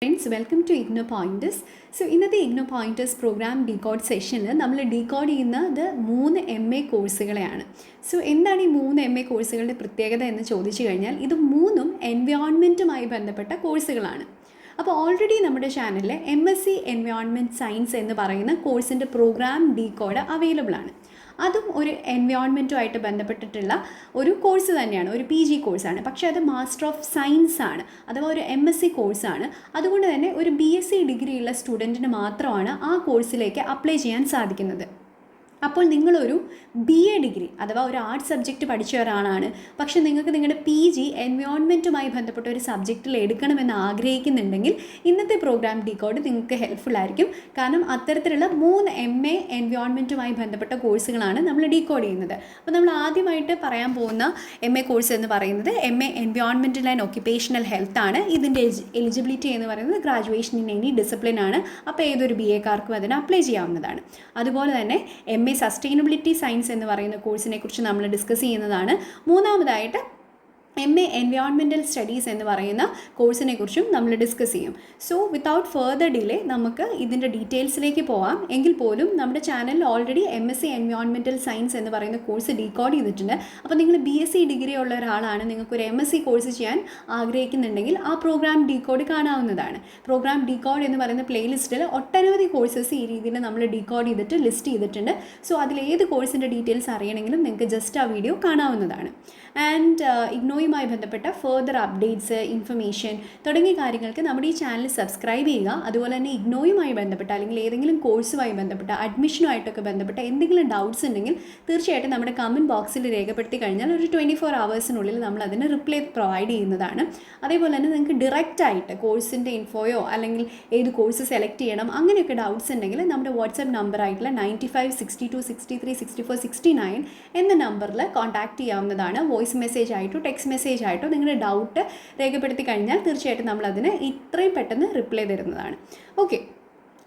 Friends, welcome to IGNOU Pointers. So, ഇന്നത്തെ IGNOU Pointers programme decode സെഷനിൽ നമ്മൾ decode ചെയ്യുന്നത് 3 MA കോഴ്സുകളെയാണ്. സോ എന്താണ് ഈ 3 MA കോഴ്സുകളുടെ പ്രത്യേകത എന്ന് ചോദിച്ചു കഴിഞ്ഞാൽ ഇത് 3ഉം എൻവയോൺമെൻറ്റുമായി ബന്ധപ്പെട്ട കോഴ്സുകളാണ്. അപ്പോൾ ഓൾറെഡി നമ്മുടെ ചാനലിൽ MSc എൻവയോൺമെൻറ്റ് സയൻസ് എന്ന് പറയുന്ന കോഴ്സിൻ്റെ പ്രോഗ്രാം ഡീകോഡ് അവൈലബിൾ ആണ്. അതും ഒരു എൻവയോൺമെൻറ്റുമായിട്ട് ബന്ധപ്പെട്ടിട്ടുള്ള ഒരു കോഴ്സ് തന്നെയാണ്, ഒരു PG കോഴ്സാണ്. പക്ഷേ അത് മാസ്റ്റർ ഓഫ് സയൻസ് ആണ്, അഥവാ ഒരു MSc കോഴ്സാണ്. അതുകൊണ്ട് തന്നെ ഒരു BSc ഡിഗ്രിയുള്ള സ്റ്റുഡൻറ്റിന് മാത്രമാണ് ആ കോഴ്സിലേക്ക് അപ്ലൈ ചെയ്യാൻ സാധിക്കുന്നത്. അപ്പോൾ നിങ്ങളൊരു BA ഡിഗ്രി അഥവാ ഒരു ആർട്സ് സബ്ജക്റ്റ് പഠിച്ച ഒരാളാണ്, പക്ഷേ നിങ്ങൾക്ക് നിങ്ങളുടെ PG എൻവയോൺമെൻറ്റുമായി ബന്ധപ്പെട്ട ഒരു സബ്ജക്റ്റിൽ എടുക്കണമെന്ന് ആഗ്രഹിക്കുന്നുണ്ടെങ്കിൽ ഇന്നത്തെ പ്രോഗ്രാം ഡീകോഡ് നിങ്ങൾക്ക് ഹെൽപ്ഫുൾ ആയിരിക്കും. കാരണം അത്തരത്തിലുള്ള 3 MA എൻവയോൺമെൻറ്റുമായി ബന്ധപ്പെട്ട കോഴ്സുകളാണ് നമ്മൾ ഡീകോഡ് ചെയ്യുന്നത്. അപ്പോൾ നമ്മൾ ആദ്യമായിട്ട് പറയാൻ പോകുന്ന MA കോഴ്സ് എന്ന് പറയുന്നത് MA environmental and occupational health ആണ്. ഇതിൻ്റെ എലിജിബിലിറ്റി എന്ന് പറയുന്നത് ഗ്രാജുവേഷൻ ഇൻ എനി ഡിസിപ്ലിൻ ആണ്. അപ്പോൾ ഏതൊരു BA കാർക്കും അതിന് അപ്ലൈ ചെയ്യാവുന്നതാണ്. അതുപോലെ തന്നെ MA സസ്റ്റൈനബിലിറ്റി സയൻസ് എന്ന് പറയുന്ന കോഴ്സിനെ കുറിച്ച് നമ്മൾ ഡിസ്കസ് ചെയ്യുന്നതാണ്. മൂന്നാമതായിട്ട് MA എൻവയോൺമെൻറ്റൽ സ്റ്റഡീസ് എന്ന് പറയുന്ന കോഴ്സിനെ കുറിച്ചും നമ്മൾ ഡിസ്കസ് ചെയ്യും. സോ വിത്തൗട്ട് ഫർദർ ഡിലേ നമുക്ക് ഇതിൻ്റെ ഡീറ്റെയിൽസിലേക്ക് പോകാം. എങ്കിൽ പോലും നമ്മുടെ ചാനലിൽ ഓൾറെഡി MSc എൻവയോൺമെൻറ്റൽ സയൻസ് എന്ന് പറയുന്ന കോഴ്സ് ഡീകോഡ് ചെയ്തിട്ടുണ്ട്. അപ്പോൾ നിങ്ങൾ BSc ഡിഗ്രി ഉള്ള ഒരാളാണ്, നിങ്ങൾക്കൊരു MSc കോഴ്സ് ചെയ്യാൻ ആഗ്രഹിക്കുന്നുണ്ടെങ്കിൽ ആ പ്രോഗ്രാം ഡീകോഡ് കാണാവുന്നതാണ്. പ്രോഗ്രാം ഡീകോഡ് എന്ന് പറയുന്ന പ്ലേലിസ്റ്റിൽ ഒട്ടനവധി കോഴ്സസ് ഈ രീതിയിൽ നമ്മൾ ഡീകോഡ് ചെയ്തിട്ട് ലിസ്റ്റ് ചെയ്തിട്ടുണ്ട്. സോ അതിലേത് കോഴ്സിൻ്റെ ഡീറ്റെയിൽസ് അറിയണമെങ്കിലും നിങ്ങൾക്ക് ജസ്റ്റ് ആ വീഡിയോ കാണാവുന്നതാണ്. ആൻഡ് ഇഗ്നോയുമായി ബന്ധപ്പെട്ട ഫർദർ അപ്ഡേറ്റ്സ്, ഇൻഫർമേഷൻ തുടങ്ങിയ കാര്യങ്ങൾക്ക് നമ്മുടെ ഈ ചാനൽ സബ്സ്ക്രൈബ് ചെയ്യുക. അതുപോലെ തന്നെ ഇഗ്നോയുമായി ബന്ധപ്പെട്ട അല്ലെങ്കിൽ ഏതെങ്കിലും കോഴ്സുമായി ബന്ധപ്പെട്ട അഡ്മിഷനുമായിട്ടൊക്കെ ബന്ധപ്പെട്ട എന്തെങ്കിലും ഡൗട്ട്സ് ഉണ്ടെങ്കിൽ തീർച്ചയായിട്ടും നമ്മുടെ കമൻറ്റ് ബോക്സിൽ രേഖപ്പെടുത്തി കഴിഞ്ഞാൽ ഒരു 24 hours നമ്മൾ അതിന് റിപ്ലൈ പ്രൊവൈഡ് ചെയ്യുന്നതാണ്. അതേപോലെ തന്നെ നിങ്ങൾക്ക് ഡയറക്റ്റായിട്ട് കോഴ്സിൻ്റെ ഇൻഫോയോ അല്ലെങ്കിൽ ഏത് കോഴ്സ് സെലക്ട് ചെയ്യണം അങ്ങനെയൊക്കെ ഡൗട്ട്സ് ഉണ്ടെങ്കിൽ നമ്മുടെ വാട്സാപ്പ് നമ്പറായിട്ടുള്ള 95 62 63 64 69 എന്ന നമ്പറിൽ കോൺടാക്ട് ചെയ്യാവുന്നതാണ്. വോയിസ് മെസ്സേജ് ആയിട്ടോ ടെക്സ്റ്റ് മെസ്സേജ് ആയിട്ടോ നിങ്ങളുടെ ഡൗട്ട് രേഖപ്പെടുത്തി കഴിഞ്ഞാൽ തീർച്ചയായിട്ടും നമ്മളതിന് ഇത്രയും പെട്ടെന്ന് റിപ്ലൈ തരുന്നതാണ്. ഓക്കെ,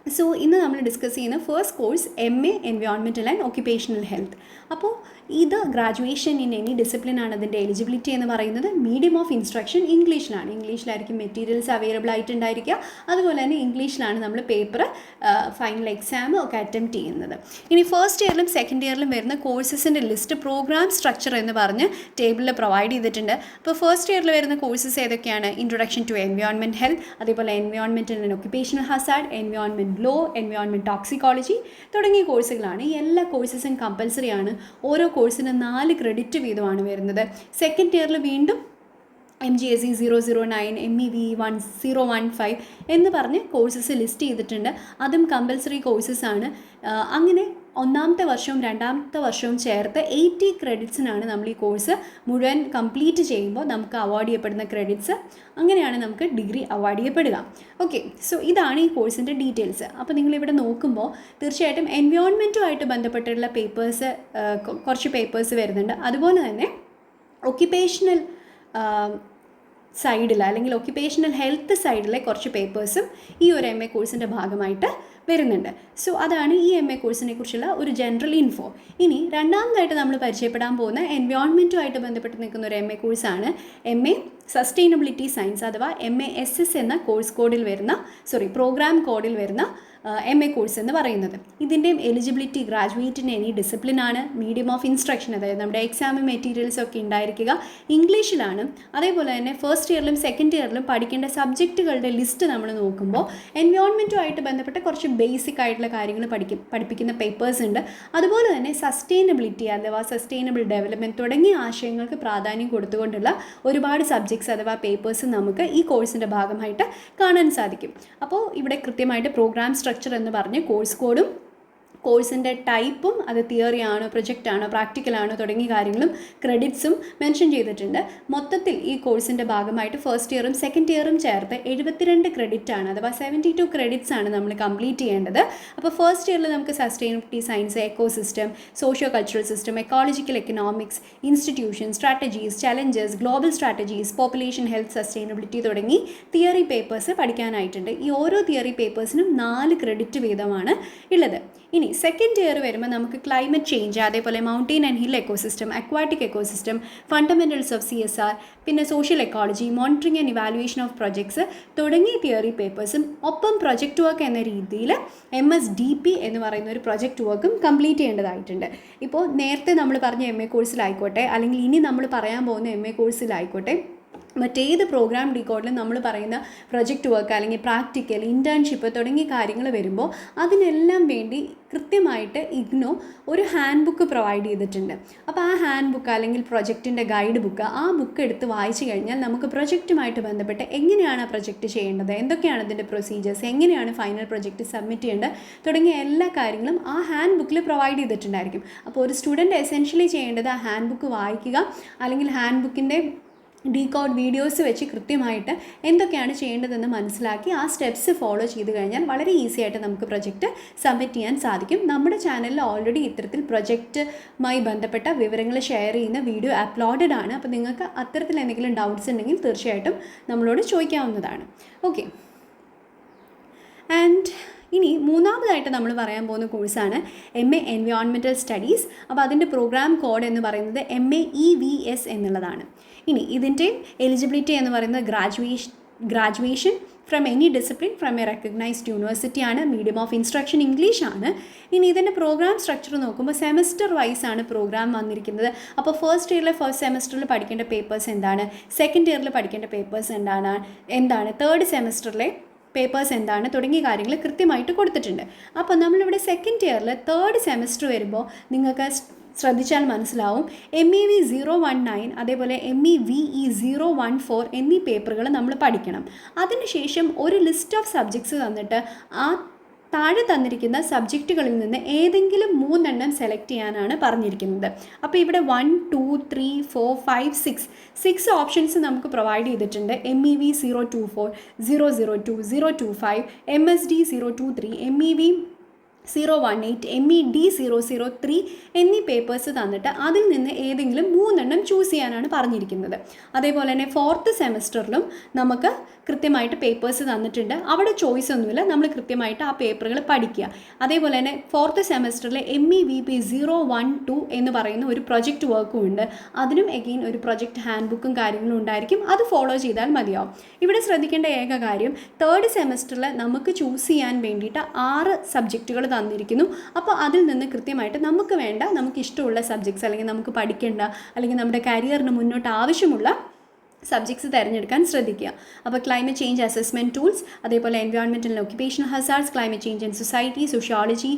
സോ ഇന്ന് നമ്മൾ ഡിസ്കസ് ചെയ്യുന്ന first course MA environmental and occupational health. അപ്പോൾ ഇത് ഗ്രാജുവേഷൻ ഇൻ എനി ഡിസിപ്ലിൻ ആണ്. അതിൻ്റെ എലിജിബിലിറ്റി എന്ന് പറയുന്നത് മീഡിയം ഓഫ് ഇൻസ്ട്രക്ഷൻ ഇംഗ്ലീഷിലാണ്. ഇംഗ്ലീഷിലായിരിക്കും മെറ്റീരിയൽസ് അവൈലബിൾ ആയിട്ടുണ്ടായിരിക്കുക. അതുപോലെ തന്നെ ഇംഗ്ലീഷിലാണ് നമ്മൾ പേപ്പർ, ഫൈനൽ എക്സാം ഒക്കെ അറ്റംപ്റ്റ് ചെയ്യുന്നത്. ഇനി ഫസ്റ്റ് ഇയറിലും സെക്കൻഡ് ഇയറിലും വരുന്ന കോഴ്സസിൻ്റെ ലിസ്റ്റ് പ്രോഗ്രാം സ്ട്രക്ചർ എന്ന് പറഞ്ഞ് ടേബിളിൽ പ്രൊവൈഡ് ചെയ്തിട്ടുണ്ട്. അപ്പോൾ ഫസ്റ്റ് ഇയറിൽ വരുന്ന കോഴ്സസ് ഏതൊക്കെയാണ്? ഇൻട്രൊഡക്ഷൻ ടു എൻവയോൺമെൻറ്റ് ഹെൽത്ത്, അതേപോലെ environmental and occupational hazard, environment law, environment toxicology തുടങ്ങിയ കോഴ്സുകളാണ്. ഈ എല്ലാ കോഴ്സസും കമ്പൽസറി ആണ്. ഓരോ കോഴ്സിന് 4 ക്രെഡിറ്റ് വീതമാണ് വരുന്നത്. സെക്കൻഡ് ഇയറിൽ വീണ്ടും MGSE 009, MEV 1015 എന്ന് പറഞ്ഞ് കോഴ്സസ് ലിസ്റ്റ് ചെയ്തിട്ടുണ്ട്. അതും കമ്പൽസറി കോഴ്സസ് ആണ്. അങ്ങനെ ഒന്നാമത്തെ വർഷവും രണ്ടാമത്തെ വർഷവും ചേർത്ത് 80 ക്രെഡിറ്റ്സിനാണ് നമ്മൾ ഈ കോഴ്സ് മുഴുവൻ കംപ്ലീറ്റ് ചെയ്യുമ്പോൾ നമുക്ക് അവാർഡ് ചെയ്യപ്പെടുന്ന ക്രെഡിറ്റ്സ്. അങ്ങനെയാണ് നമുക്ക് ഡിഗ്രി അവാർഡ് ചെയ്യപ്പെടുക. ഓക്കെ, സോ ഇതാണ് ഈ കോഴ്സിൻ്റെ ഡീറ്റെയിൽസ്. അപ്പോൾ നിങ്ങളിവിടെ നോക്കുമ്പോൾ തീർച്ചയായിട്ടും എൻവയോൺമെൻറ്റുമായിട്ട് ബന്ധപ്പെട്ടുള്ള പേപ്പേഴ്സ്, കുറച്ച് പേപ്പേഴ്സ് വരുന്നുണ്ട്. അതുപോലെ തന്നെ ഒക്യുപ്പേഷണൽ സൈഡിൽ അല്ലെങ്കിൽ ഒക്യുപ്പേഷണൽ ഹെൽത്ത് സൈഡിലെ കുറച്ച് പേപ്പേഴ്സും ഈ ഒരു MA കോഴ്സിൻ്റെ ഭാഗമായിട്ട് വരുന്നുണ്ട്. സോ അതാണ് ഈ MA കോഴ്സിനെ കുറിച്ചുള്ള ഒരു ജനറൽ ഇൻഫോ. ഇനി രണ്ടാമതായിട്ട് നമ്മൾ പരിചയപ്പെടാൻ പോകുന്ന എൻവയോൺമെൻറ്റുമായിട്ട് ബന്ധപ്പെട്ട് നിൽക്കുന്ന ഒരു MA കോഴ്സാണ് MA സസ്റ്റൈനബിലിറ്റി സയൻസ് അഥവാ MASS എന്ന പ്രോഗ്രാം കോഡിൽ വരുന്ന MA കോഴ്സ് എന്ന് പറയുന്നത്. ഇതിൻ്റെയും eligibility graduate in any discipline ആണ്. മീഡിയം ഓഫ് ഇൻസ്ട്രക്ഷൻ, അതായത് നമ്മുടെ എക്സാം മെറ്റീരിയൽസ് ഒക്കെ ഉണ്ടായിരിക്കുക ഇംഗ്ലീഷിലാണ്. അതേപോലെ തന്നെ ഫസ്റ്റ് ഇയറിലും സെക്കൻഡ് ഇയറിലും പഠിക്കേണ്ട സബ്ജക്റ്റുകളുടെ ലിസ്റ്റ് നമ്മൾ നോക്കുമ്പോൾ എൻവയോൺമെൻറ്റുമായിട്ട് ബന്ധപ്പെട്ട കുറച്ച് ബേസിക് ആയിട്ടുള്ള കാര്യങ്ങൾ പഠിപ്പിക്കുന്ന പേപ്പേഴ്സ് ഉണ്ട്. അതുപോലെ തന്നെ സസ്റ്റൈനബിലിറ്റി അഥവാ സസ്റ്റൈനബിൾ ഡെവലപ്മെൻറ്റ് തുടങ്ങിയ ആശയങ്ങൾക്ക് പ്രാധാന്യം കൊടുത്തുകൊണ്ടുള്ള ഒരുപാട് സബ്ജക്ട്സ് അഥവാ പേപ്പേഴ്സ് നമുക്ക് ഈ കോഴ്സിൻ്റെ ഭാഗമായിട്ട് കാണാൻ സാധിക്കും. അപ്പോൾ ഇവിടെ കൃത്യമായിട്ട് പ്രോഗ്രാം സ്ട്രക്ചർ എന്ന് പറഞ്ഞ് കോഴ്സ് കോഡും കോഴ്സിൻ്റെ ടൈപ്പും, അത് തിയറി ആണോ പ്രൊജക്റ്റ് ആണോ പ്രാക്ടിക്കലാണോ തുടങ്ങിയ കാര്യങ്ങളും ക്രെഡിറ്റ്സും മെൻഷൻ ചെയ്തിട്ടുണ്ട്. മൊത്തത്തിൽ ഈ കോഴ്സിൻ്റെ ഭാഗമായിട്ട് ഫസ്റ്റ് ഇയറും സെക്കൻഡ് ഇയറും ചേർത്ത് 72 ക്രെഡിറ്റ് ആണ്, അഥവാ 72 ക്രെഡിറ്റ്സ് ആണ് നമ്മൾ കംപ്ലീറ്റ് ചെയ്യേണ്ടത്. അപ്പോൾ ഫസ്റ്റ് ഇയറിൽ നമുക്ക് sustainability science, ecosystem, socio cultural system, ecological economics, institution, strategies, challenges, global strategies, population health sustainability തുടങ്ങി തിയറി പേപ്പേഴ്സ് പഠിക്കാനായിട്ടുണ്ട്. ഈ ഓരോ തിയറി പേപ്പേഴ്സിനും 4 ക്രെഡിറ്റ് വീതമാണ് ഉള്ളത്. ഇനി സെക്കൻഡ് ഇയർ വരുമ്പോൾ നമുക്ക് ക്ലൈമറ്റ് ചേഞ്ച്, അതേപോലെ mountain and hill ecosystem, aquatic ecosystem, fundamentals of CSR, പിന്നെ social ecology, monitoring and evaluation of projects തുടങ്ങിയ തിയറി പേപ്പേഴ്സും ഒപ്പം പ്രൊജക്റ്റ് വർക്ക് എന്ന രീതിയിൽ MSDP എന്ന് പറയുന്ന ഒരു പ്രൊജക്റ്റ് വർക്കും കംപ്ലീറ്റ് ചെയ്യേണ്ടതായിട്ടുണ്ട്. ഇപ്പോൾ നേരത്തെ നമ്മൾ പറഞ്ഞ MA കോഴ്സിലായിക്കോട്ടെ, അല്ലെങ്കിൽ ഇനി നമ്മൾ പറയാൻ പോകുന്ന MA കോഴ്സിലായിക്കോട്ടെ, മറ്റേത് പ്രോഗ്രാം ഡീകോഡിലും നമ്മൾ പറയുന്ന പ്രൊജക്റ്റ് വർക്ക് അല്ലെങ്കിൽ പ്രാക്ടിക്കൽ, ഇൻറ്റേൺഷിപ്പ് തുടങ്ങിയ കാര്യങ്ങൾ വരുമ്പോൾ അതിനെല്ലാം വേണ്ടി കൃത്യമായിട്ട് ഇഗ്നോ ഒരു ഹാൻഡ് ബുക്ക് പ്രൊവൈഡ് ചെയ്തിട്ടുണ്ട്. അപ്പോൾ ആ ഹാൻഡ് ബുക്ക് അല്ലെങ്കിൽ പ്രൊജക്റ്റിൻ്റെ ഗൈഡ് ബുക്ക്, ആ ബുക്ക് എടുത്ത് വായിച്ചു കഴിഞ്ഞാൽ നമുക്ക് പ്രൊജക്റ്റുമായിട്ട് ബന്ധപ്പെട്ട് എങ്ങനെയാണ് ആ പ്രൊജക്റ്റ് ചെയ്യേണ്ടത്, എന്തൊക്കെയാണ് അതിൻ്റെ പ്രൊസീജിയേഴ്സ്, എങ്ങനെയാണ് ഫൈനൽ പ്രൊജക്റ്റ് സബ്മിറ്റ് ചെയ്യേണ്ടത് തുടങ്ങിയ എല്ലാ കാര്യങ്ങളും ആ ഹാൻഡ് ബുക്കിൽ പ്രൊവൈഡ് ചെയ്തിട്ടുണ്ടായിരിക്കും. അപ്പോൾ ഒരു സ്റ്റുഡൻറ്റ് എസെൻഷ്യലി ചെയ്യേണ്ടത് ആ ഹാൻഡ് ബുക്ക് വായിക്കുക, അല്ലെങ്കിൽ ഹാൻഡ് ബുക്കിൻ്റെ ഡീകോഡ് വീഡിയോസ് വെച്ച് കൃത്യമായിട്ട് എന്തൊക്കെയാണ് ചെയ്യേണ്ടതെന്ന് മനസ്സിലാക്കി ആ സ്റ്റെപ്സ് ഫോളോ ചെയ്ത് കഴിഞ്ഞാൽ വളരെ ഈസി ആയിട്ട് നമുക്ക് പ്രൊജക്റ്റ് സബ്മിറ്റ് ചെയ്യാൻ സാധിക്കും. നമ്മുടെ ചാനലിൽ ഓൾറെഡി ഇത്തരത്തിൽ പ്രൊജക്റ്റുമായി ബന്ധപ്പെട്ട വിവരങ്ങൾ ഷെയർ ചെയ്യുന്ന വീഡിയോ അപ്ലോഡഡ് ആണ്. അപ്പോൾ നിങ്ങൾക്ക് അത്തരത്തിൽ എന്തെങ്കിലും ഡൗട്ട്സ് ഉണ്ടെങ്കിൽ തീർച്ചയായിട്ടും നമ്മളോട് ചോദിക്കാവുന്നതാണ്. ഓക്കെ, ആൻഡ് ഇനി മൂന്നാമതായിട്ട് നമ്മൾ പറയാൻ പോകുന്ന കോഴ്സാണ് MA എൻവയോൺമെൻറ്റൽ സ്റ്റഡീസ്. അപ്പോൾ അതിൻ്റെ പ്രോഗ്രാം കോഡ് എന്ന് പറയുന്നത് MA EVS എന്നുള്ളതാണ്. ഇനി ഇതിൻ്റെ എലിജിബിലിറ്റി എന്ന് പറയുന്നത് graduation from any discipline from A recognised university ആണ്. മീഡിയം ഓഫ് ഇൻസ്ട്രക്ഷൻ ഇംഗ്ലീഷ് ആണ്. ഇനി ഇതിൻ്റെ പ്രോഗ്രാം സ്ട്രക്ചർ നോക്കുമ്പോൾ സെമസ്റ്റർ വൈസ് ആണ് പ്രോഗ്രാം വന്നിരിക്കുന്നത്. അപ്പോൾ ഫസ്റ്റ് ഇയറിലെ ഫസ്റ്റ് സെമസ്റ്ററിൽ പഠിക്കേണ്ട പേപ്പേഴ്സ് എന്താണ്, സെക്കൻഡ് ഇയറിൽ പഠിക്കേണ്ട പേപ്പേഴ്സ് എന്താണ് തേർഡ് സെമസ്റ്ററിലെ പേപ്പേഴ്സ് എന്താണ് തുടങ്ങിയ കാര്യങ്ങൾ കൃത്യമായിട്ട് കൊടുത്തിട്ടുണ്ട്. അപ്പോൾ നമ്മളിവിടെ സെക്കൻഡ് ഇയറിൽ തേർഡ് സെമസ്റ്റർ വരുമ്പോൾ നിങ്ങൾക്ക് ശ്രദ്ധിച്ചാൽ മനസ്സിലാവും MEV 019 അതേപോലെ MEVE 014 എന്നീ പേപ്പറുകൾ നമ്മൾ പഠിക്കണം. അതിനുശേഷം ഒരു ലിസ്റ്റ് ഓഫ് സബ്ജക്ട്സ് തന്നിട്ട് ആ താഴെ തന്നിരിക്കുന്ന സബ്ജക്റ്റുകളിൽ നിന്ന് ഏതെങ്കിലും 3 എണ്ണം സെലക്ട് ചെയ്യാനാണ് പറഞ്ഞിരിക്കുന്നത്. അപ്പോൾ ഇവിടെ 1, 2, 3, 4, 5, 6 ഓപ്ഷൻസ് നമുക്ക് പ്രൊവൈഡ് ചെയ്തിട്ടുണ്ട്. MEV 024, 002, 025, MSD 023, MEV 018, MED 003 എന്നീ പേപ്പേഴ്സ് തന്നിട്ട് അതിൽ നിന്ന് ഏതെങ്കിലും 3 എണ്ണം ചൂസ് ചെയ്യാനാണ് പറഞ്ഞിരിക്കുന്നത്. അതേപോലെ തന്നെ ഫോർത്ത് സെമസ്റ്ററിലും നമുക്ക് കൃത്യമായിട്ട് പേപ്പേഴ്സ് തന്നിട്ടുണ്ട്. അവിടെ ചോയ്സ് ഒന്നുമില്ല, നമ്മൾ കൃത്യമായിട്ട് ആ പേപ്പറുകൾ പഠിക്കുക. അതേപോലെ തന്നെ ഫോർത്ത് സെമസ്റ്ററിലെ MEVP 012 എന്ന് പറയുന്ന ഒരു പ്രൊജക്റ്റ് വർക്കും ഉണ്ട്. അതിനും എഗെയിൻ ഒരു പ്രൊജക്റ്റ് ഹാൻഡ് ബുക്കും കാര്യങ്ങളും ഉണ്ടായിരിക്കും. അത് ഫോളോ ചെയ്താൽ മതിയാവും. ഇവിടെ ശ്രദ്ധിക്കേണ്ട ഏക കാര്യം, തേർഡ് സെമസ്റ്ററിൽ നമുക്ക് ചൂസ് ചെയ്യാൻ വേണ്ടിയിട്ട് 6 സബ്ജക്റ്റുകൾ തന്നിരിക്കുന്നു. അപ്പോൾ അതിൽ നിന്ന് കൃത്യമായിട്ട് നമുക്ക് ഇഷ്ടമുള്ള സബ്ജക്ട്സ് അല്ലെങ്കിൽ നമുക്ക് പഠിക്കേണ്ട അല്ലെങ്കിൽ നമ്മുടെ കരിയറിന് മുന്നോട്ട് ആവശ്യമുള്ള സബ്ജക്ട്സ് തിരഞ്ഞെടുക്കാൻ ശ്രദ്ധിക്കുക. അപ്പോൾ ക്ലൈമറ്റ് ചേഞ്ച് അസസ്മെൻറ്റ് ടൂൾസ്, അതേപോലെ environmental and occupational hazards, climate change and society, sociology,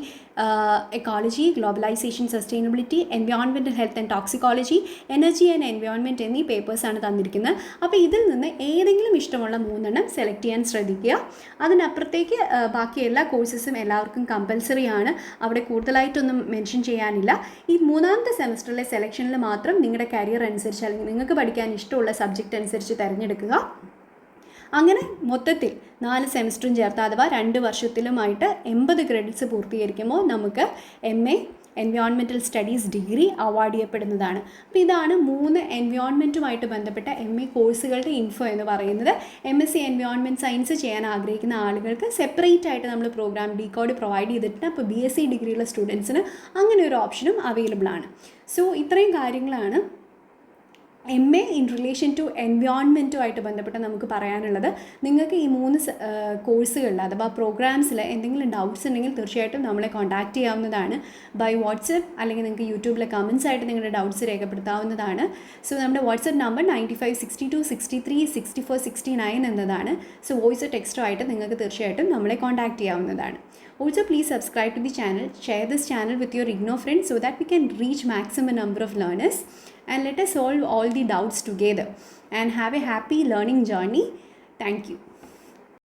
ecology, globalisation, sustainability, environmental health and toxicology, energy and environment എന്നീ പേപ്പേഴ്സാണ് തന്നിരിക്കുന്നത്. അപ്പോൾ ഇതിൽ നിന്ന് ഏതെങ്കിലും ഇഷ്ടമുള്ള 3 എണ്ണം സെലക്ട് ചെയ്യാൻ ശ്രദ്ധിക്കുക. അതിനപ്പുറത്തേക്ക് ബാക്കി എല്ലാ കോഴ്സസും എല്ലാവർക്കും കമ്പൽസറി ആണ്. അവിടെ കൂടുതലായിട്ടൊന്നും മെൻഷൻ ചെയ്യാനില്ല. ഈ 3ാമത്തെ സെമസ്റ്ററിലെ സെലക്ഷനിൽ മാത്രം നിങ്ങളുടെ കരിയർ അനുസരിച്ച് അല്ലെങ്കിൽ നിങ്ങൾക്ക് പഠിക്കാൻ ഇഷ്ടമുള്ള സബ്ജക്റ്റ് അനുസരിച്ച് തിരഞ്ഞെടുക്കുക. അങ്ങനെ മൊത്തത്തിൽ 4 സെമസ്റ്ററും ചേർത്ത് അഥവാ 2 വർഷത്തിലുമായിട്ട് 80 ക്രെഡിറ്റ്സ് പൂർത്തീകരിക്കുമ്പോൾ നമുക്ക് MA environmental studies degree award ചെയ്യപ്പെടുന്നതാണ്. അപ്പോൾ ഇതാണ് 3 എൻവയോൺമെൻറ്റുമായിട്ട് ബന്ധപ്പെട്ട MA കോഴ്സുകളുടെ ഇൻഫോ എന്ന് പറയുന്നത്. MSc എൻവയോൺമെൻറ്റ് സയൻസ് ചെയ്യാൻ ആഗ്രഹിക്കുന്ന ആളുകൾക്ക് സെപ്പറേറ്റ് ആയിട്ട് നമ്മൾ പ്രോഗ്രാം ഡീകോഡ് പ്രൊവൈഡ് ചെയ്തിട്ടുണ്ട്. അപ്പോൾ BSc ഡിഗ്രിയുള്ള സ്റ്റുഡൻസിന് അങ്ങനെ ഒരു ഓപ്ഷനും അവൈലബിൾ ആണ്. സോ ഇത്രയും കാര്യങ്ങളാണ് MA ഇൻ റിലേഷൻ ടു എൻവയോൺമെൻറ്റുമായിട്ട് ബന്ധപ്പെട്ട് നമുക്ക് പറയാനുള്ളത്. നിങ്ങൾക്ക് ഈ 3 കോഴ്സുകളിൽ അഥവാ പ്രോഗ്രാംസിൽ എന്തെങ്കിലും ഡൗട്ട്സ് ഉണ്ടെങ്കിൽ തീർച്ചയായിട്ടും നമ്മളെ കോൺടാക്റ്റ് ചെയ്യാവുന്നതാണ് ബൈ വാട്സപ്പ്, അല്ലെങ്കിൽ നിങ്ങൾക്ക് യൂട്യൂബിലെ കമൻസ് ആയിട്ട് നിങ്ങളുടെ ഡൗട്ട്സ് രേഖപ്പെടുത്താവുന്നതാണ്. സോ നമ്മുടെ വാട്സപ്പ് നമ്പർ 9562636469 എന്നതാണ്. സോ വോയിസ് ടെക്സ്റ്റോ ആയിട്ട് നിങ്ങൾക്ക് തീർച്ചയായിട്ടും നമ്മളെ കോൺടാക്റ്റ് ചെയ്യാവുന്നതാണ്. Also, please subscribe to the channel, share this channel with your IGNOU friends so that we can reach maximum number of learners, and let us solve all the doubts together and have a happy learning journey. Thank you.